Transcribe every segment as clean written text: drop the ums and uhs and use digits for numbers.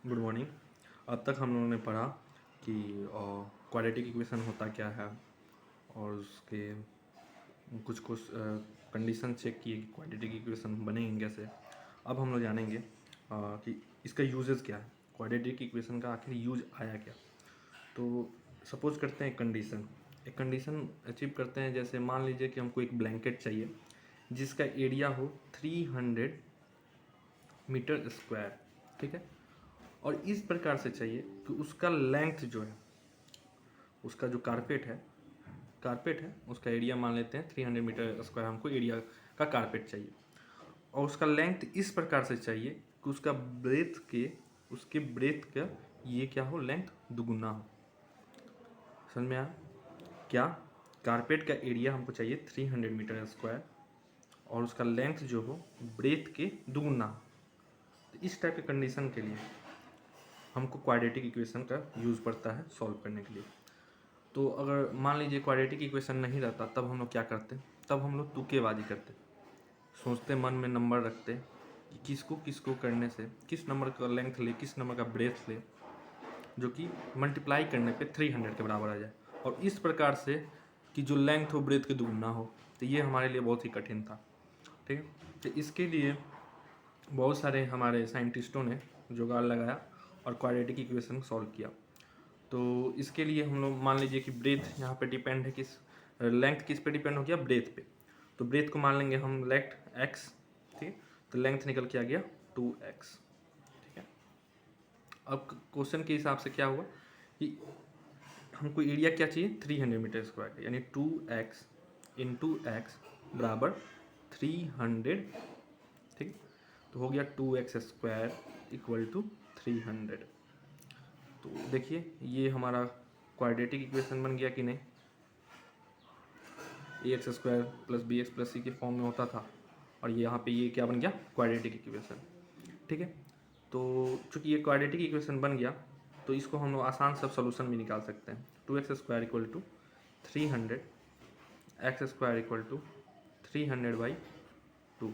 Good morning. अब तक हम लोगों ने पढ़ा कि क्वाड्रेटिक इक्वेशन होता क्या है और उसके कुछ कुछ कंडीशन चेक किए कि क्वाड्रेटिक इक्वेशन बनेंगे कैसे। अब हम लोग जानेंगे कि इसका यूजेस क्या है, क्वाड्रेटिक इक्वेशन का आखिर यूज आया क्या। तो सपोज करते हैं एक कंडीशन अचीव करते हैं। जैसे मान लीजिए कि हमको एक ब्लैंकेट चाहिए जिसका एरिया हो 300 मीटर स्क्वायर, ठीक है। और इस प्रकार से चाहिए कि उसका लेंथ जो है, उसका जो कारपेट है उसका एरिया मान लेते हैं 300 मीटर स्क्वायर, हमको एरिया का कारपेट चाहिए। और उसका लेंथ इस प्रकार से चाहिए कि उसके ब्रेथ का ये क्या हो, लेंथ दुगुना हो। समझ में आया क्या? कारपेट का एरिया हमको चाहिए 300 मीटर स्क्वायर और उसका लेंथ जो हो ब्रेथ के दुगुना हो। तो इस टाइप के कंडीशन के लिए हमको क्वाड्रेटिक इक्वेशन का यूज़ पड़ता है सॉल्व करने के लिए। तो अगर मान लीजिए क्वाड्रेटिक इक्वेशन नहीं रहता तब हम लोग क्या करते? तब हम लोग तुक्केबाजी करते, सोचते, मन में नंबर रखते कि किसको करने से किस नंबर का लेंथ ले, किस नंबर का ब्रेथ ले, जो कि मल्टीप्लाई करने पे 300 के बराबर आ जाए। और इस प्रकार से कि जो लेंथ हो ब्रेथ के दुगुना हो। तो ये हमारे लिए बहुत ही कठिन था, ठीक है। तो इसके लिए बहुत सारे हमारे साइंटिस्टों ने जुगाड़ लगाया और क्वाड्रेटिक इक्वेशन सॉल्व किया। तो इसके लिए हम लोग मान लीजिए कि ब्रेथ यहाँ पे डिपेंड है, किस लेंथ किस पे डिपेंड हो गया, ब्रेथ पे। तो ब्रेथ को मान लेंगे हम लेंथ एक्स, ठीक है। तो लेंथ निकल के आ गया 2x, ठीक है। अब क्वेश्चन के हिसाब से क्या हुआ कि हमको एरिया क्या चाहिए, 300 मीटर स्क्वायर का, यानी 2x इंटू एक्स बराबर 300, ठीक। तो हो गया 2x स्क्वायर इक्वल टू 300। तो देखिए ये हमारा क्वाड्रेटिक इक्वेशन बन गया कि नहीं। ax square plus b x plus c के फॉर्म में होता था और ये यहाँ पे ये क्या बन गया, क्वाड्रेटिक इक्वेशन, ठीक है। तो चूंकि ये क्वाड्रेटिक इक्वेशन बन गया तो इसको हम लोग आसान सब सोल्यूशन भी निकाल सकते हैं। 2x square equal to 300, x square equal to 300/2।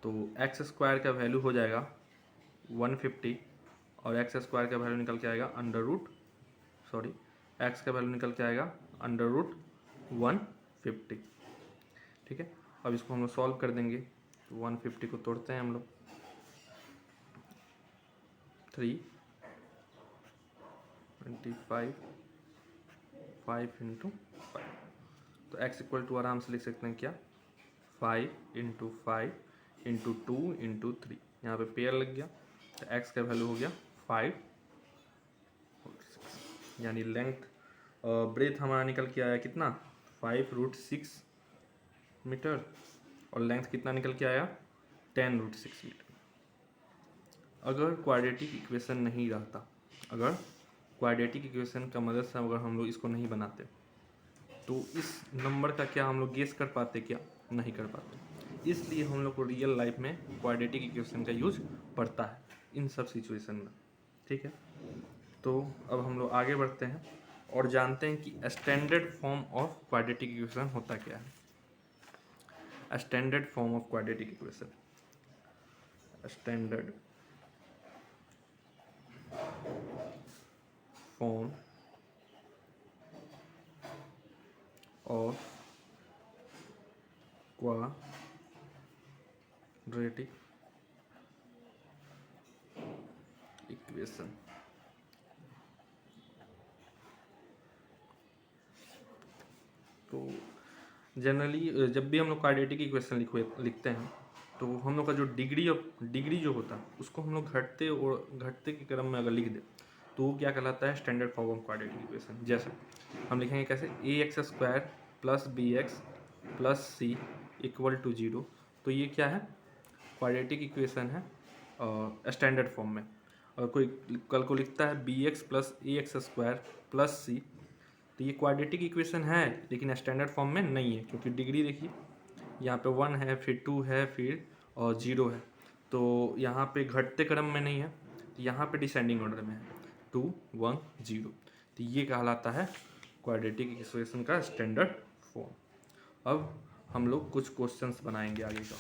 तो एक्स स्क्वायर का वैल्यू हो जाएगा 150 और एक्स स्क्वायर का वैल्यू निकल के आएगा एक्स का वैल्यू निकल के आएगा √150, ठीक है। अब इसको हम लोग सॉल्व कर देंगे। तो 150 को तोड़ते हैं हम लोग, 3 25 5 इंटू 5। तो x इक्वल टू आराम से लिख सकते हैं क्या, 5 इंटू 5 इंटू 2 इंटू 3। यहाँ पे पेयर लग गया तो x का वैल्यू हो गया 5 और 6, यानी लेंथ ब्रेथ हमारा निकल के आया कितना, 5√6 मीटर और लेंथ कितना निकल के आया, 10√6 मीटर। अगर क्वाड्रेटिक इक्वेशन नहीं रहता, अगर क्वाड्रेटिक इक्वेशन का मदद से अगर हम लोग इसको नहीं बनाते तो इस नंबर का क्या हम लोग गेस कर पाते, क्या नहीं कर पाते। इसलिए हम लोग को रियल लाइफ में क्वाड्रेटिक इक्वेशन का यूज पड़ता है इन सब सिचुएशन में, ठीक है। तो अब हम लोग आगे बढ़ते हैं और जानते हैं कि standard form of quadratic equation होता क्या है। Standard form of quadratic equation, standard form of quadratic equation. तो जनरली जब भी हम लोग क्वाड्रेटिक इक्वेशन लिखते हैं तो हम लोग का जो डिग्री जो होता है उसको हम लोग घटते के क्रम में अगर लिख दे तो वो क्या कहलाता है, standard form of quadratic equation. जैसे हम लिखेंगे कैसे, ax square plus bx plus C equal to 0। तो ये क्या है, क्वाड्रेटिक इक्वेशन है स्टैंडर्ड फॉर्म में। और कोई कल को लिखता है bx plus ax square plus C, तो ये क्वाड्रेटिक इक्वेशन है लेकिन स्टैंडर्ड फॉर्म में नहीं है, क्योंकि डिग्री देखिए यहाँ पे 1 है, फिर 2 है, फिर और 0 है। तो यहाँ पे घटते क्रम में नहीं है, तो यहाँ पे डिसेंडिंग ऑर्डर में है 2 1 0। तो ये कहलाता है क्वाड्रेटिक इक्वेशन का स्टैंडर्ड फॉर्म। अब हम लोग कुछ क्वेश्चंस बनाएंगे आगे का।